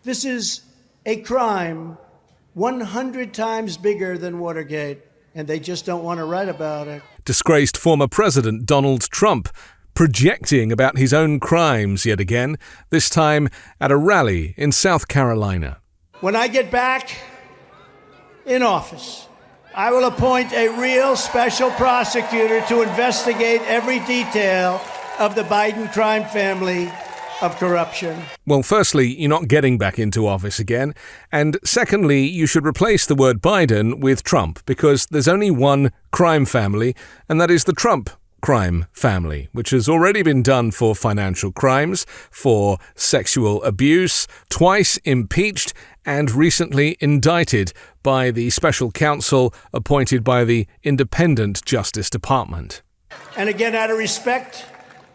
This is a crime 100 times bigger than Watergate, and they just don't want to write about it. Disgraced former President Donald Trump projecting about his own crimes yet again, this time at a rally in South Carolina. When I get back in office, I will appoint a real special prosecutor to investigate every detail of the Biden crime family of corruption. Well, firstly, you're not getting back into office again. And secondly, you should replace the word Biden with Trump, because there's only one crime family, and that is the Trump crime family, which has already been done for financial crimes, for sexual abuse, twice impeached, and recently indicted by the special counsel appointed by the Independent Justice Department. And again, out of respect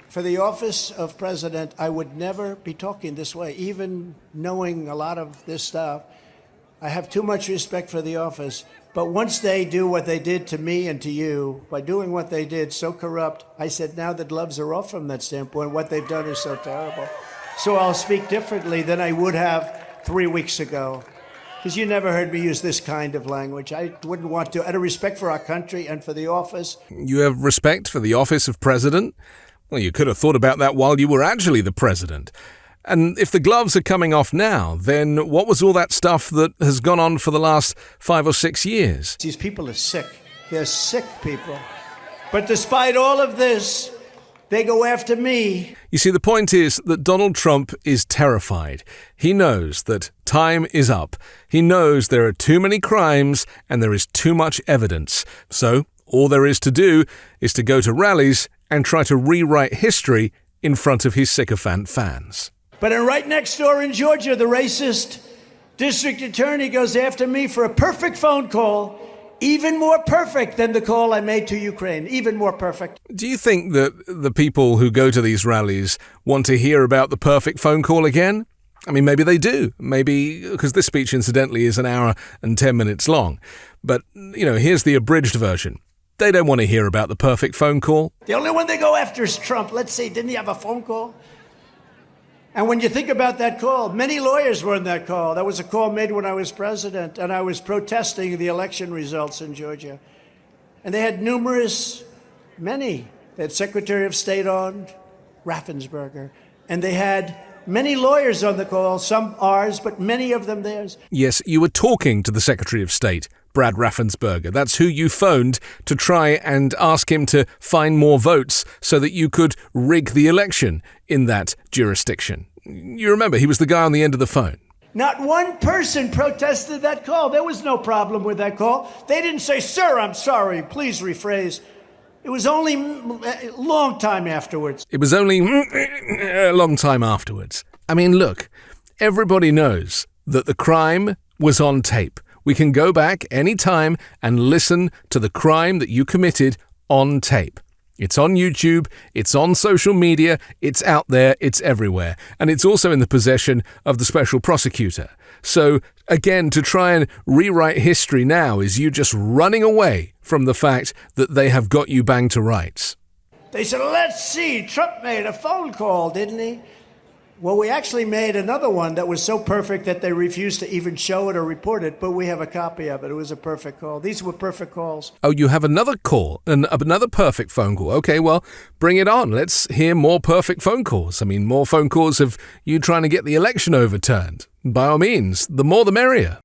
for the office of president, I would never be talking this way, even knowing a lot of this stuff. I have too much respect for the office. But once they do what they did to me and to you, by doing what they did, so corrupt, I said, now the gloves are off from that standpoint. What they've done is so terrible. So I'll speak differently than I would have 3 weeks ago. Because you never heard me use this kind of language. I wouldn't want to. Out of respect for our country and for the office. You have respect for the office of president? Well, you could have thought about that while you were actually the president. And if the gloves are coming off now, then what was all that stuff that has gone on for the last 5 or 6 years? These people are sick. They're sick people. But despite all of this, they go after me. You see, the point is that Donald Trump is terrified. He knows that time is up. He knows there are too many crimes and there is too much evidence. So all there is to do is to go to rallies and try to rewrite history in front of his sycophant fans. But right next door in Georgia, the racist district attorney goes after me for a perfect phone call, even more perfect than the call I made to Ukraine, even more perfect. Do you think that the people who go to these rallies want to hear about the perfect phone call again? I mean, maybe they do. Maybe, because this speech, incidentally, is 1 hour and 10 minutes long. But, here's the abridged version. They don't want to hear about the perfect phone call. The only one they go after is Trump. Let's see, didn't he have a phone call? And when you think about that call, many lawyers were in that call. That was a call made when I was president, and I was protesting the election results in Georgia. And they had many. They had Secretary of State on, Raffensperger. And they had many lawyers on the call, some ours, but many of them theirs. Yes, you were talking to the Secretary of State, Brad Raffensperger. That's who you phoned to try and ask him to find more votes so that you could rig the election in that jurisdiction. You remember, he was the guy on the end of the phone. Not one person protested that call. There was no problem with that call. They didn't say, sir, I'm sorry, please rephrase. It was only a long time afterwards. It was only a long time afterwards. I mean, look, everybody knows that the crime was on tape. We can go back any time and listen to the crime that you committed on tape. It's on YouTube, it's on social media, it's out there, it's everywhere. And it's also in the possession of the special prosecutor. So, again, to try and rewrite history now is you just running away from the fact that they have got you banged to rights. They said, let's see, Trump made a phone call, didn't he? Well, we actually made another one that was so perfect that they refused to even show it or report it, but we have a copy of it. It was a perfect call. These were perfect calls. Oh, you have another call, another perfect phone call. Okay, well, bring it on. Let's hear more perfect phone calls. I mean, more phone calls of you trying to get the election overturned. By all means, the more the merrier.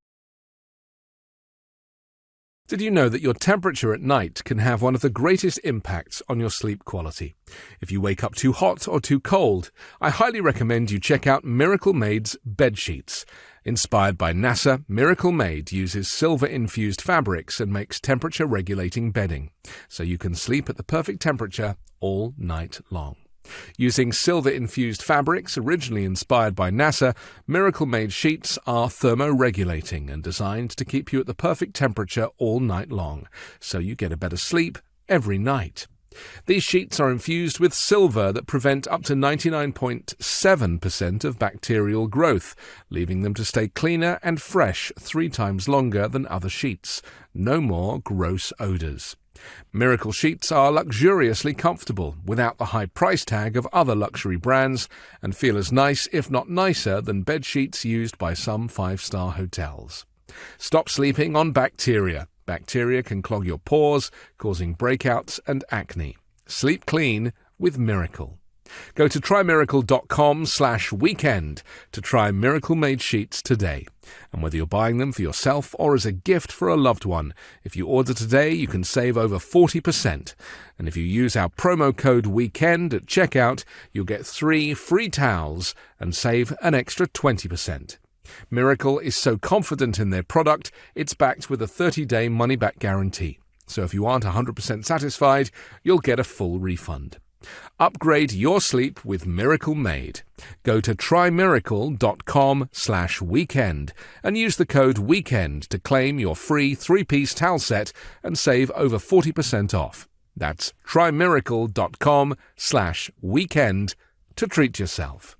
Did you know that your temperature at night can have one of the greatest impacts on your sleep quality? If you wake up too hot or too cold, I highly recommend you check out Miracle Maid's bed sheets. Inspired by NASA, Miracle Maid uses silver-infused fabrics and makes temperature-regulating bedding, so you can sleep at the perfect temperature all night long. Using silver-infused fabrics originally inspired by NASA, Miracle Maid sheets are thermoregulating and designed to keep you at the perfect temperature all night long, so you get a better sleep every night. These sheets are infused with silver that prevent up to 99.7% of bacterial growth, leaving them to stay cleaner and fresh 3 times longer than other sheets. No more gross odors. Miracle sheets are luxuriously comfortable without the high price tag of other luxury brands and feel as nice, if not nicer, than bed sheets used by some 5-star hotels. Stop sleeping on bacteria. Bacteria can clog your pores, causing breakouts and acne. Sleep clean with Miracle. Go to trymiracle.com/weekend to try Miracle Made sheets today. And whether you're buying them for yourself or as a gift for a loved one, if you order today, you can save over 40%. And if you use our promo code WEEKEND at checkout, you'll get 3 free towels and save an extra 20%. Miracle is so confident in their product, it's backed with a 30-day money-back guarantee. So if you aren't 100% satisfied, you'll get a full refund. Upgrade your sleep with Miracle Made. Go to trymiracle.com/weekend and use the code WEEKEND to claim your free 3-piece towel set and save over 40% off. That's trymiracle.com/weekend to treat yourself.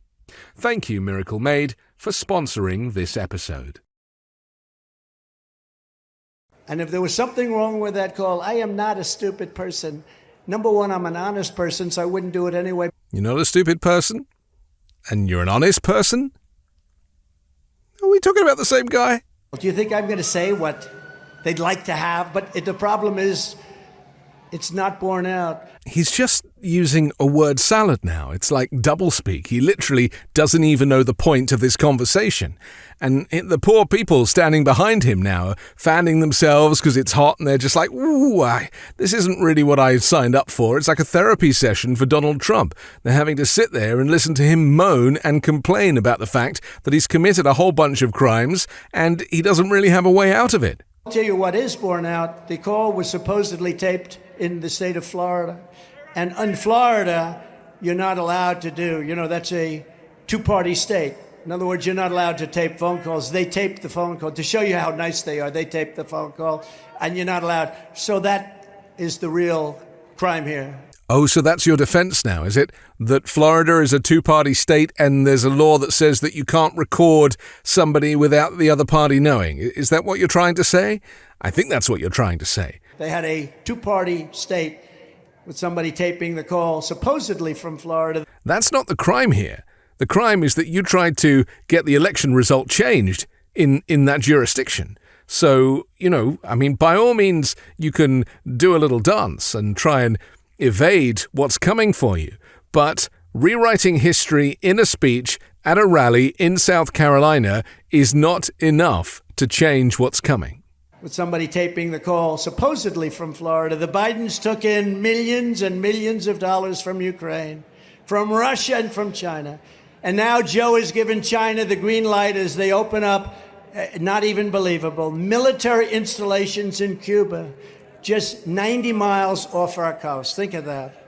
Thank you, Miracle Made, for sponsoring this episode. And if there was something wrong with that call, I am not a stupid person. Number one, I'm an honest person, so I wouldn't do it anyway. You're not a stupid person? And you're an honest person? Are we talking about the same guy? Do you think I'm going to say what they'd like to have? But the problem is, it's not borne out. He's just using a word salad now. It's like doublespeak. He literally doesn't even know the point of this conversation. And the poor people standing behind him now are fanning themselves because it's hot and they're just like, ooh, this isn't really what I signed up for. It's like a therapy session for Donald Trump. They're having to sit there and listen to him moan and complain about the fact that he's committed a whole bunch of crimes and he doesn't really have a way out of it. I'll tell you what is borne out. The call was supposedly taped in the state of Florida. And in Florida, you're not allowed to do, that's a two-party state. In other words, you're not allowed to tape phone calls. They tape the phone call to show you how nice they are. They tape the phone call, and you're not allowed. So that is the real crime here. Oh, so that's your defense now, is it? That Florida is a two-party state and there's a law that says that you can't record somebody without the other party knowing. Is that what you're trying to say? I think that's what you're trying to say. They had a two-party state with somebody taping the call, supposedly from Florida. That's not the crime here. The crime is that you tried to get the election result changed in that jurisdiction. So, by all means, you can do a little dance and try and evade what's coming for you. But rewriting history in a speech at a rally in South Carolina is not enough to change what's coming. With somebody taping the call, supposedly from Florida, the Bidens took in millions and millions of dollars from Ukraine, from Russia and from China. And now Joe has given China the green light as they open up, not even believable, military installations in Cuba, just 90 miles off our coast. Think of that.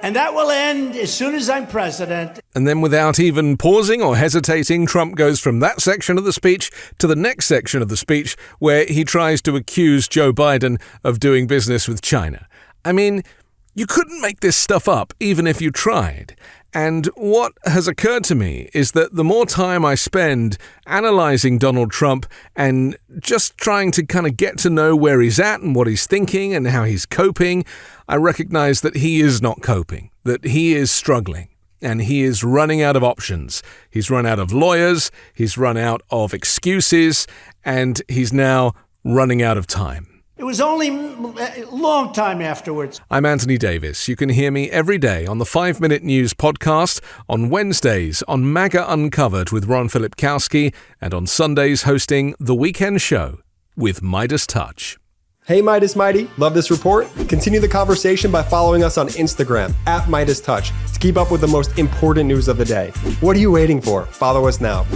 And that will end as soon as I'm president. And then without even pausing or hesitating, Trump goes from that section of the speech to the next section of the speech where he tries to accuse Joe Biden of doing business with China. I mean, you couldn't make this stuff up even if you tried. And what has occurred to me is that the more time I spend analyzing Donald Trump and just trying to kind of get to know where he's at and what he's thinking and how he's coping, I recognize that he is not coping, that he is struggling and he is running out of options. He's run out of lawyers, he's run out of excuses, and he's now running out of time. It was only a long time afterwards. I'm Anthony Davis. You can hear me every day on the 5-Minute News podcast, on Wednesdays on MAGA Uncovered with Ron Filipkowski, and on Sundays hosting The Weekend Show with MeidasTouch. Hey Midas Mighty, love this report? Continue the conversation by following us on Instagram @MeidasTouch to keep up with the most important news of the day. What are you waiting for? Follow us now.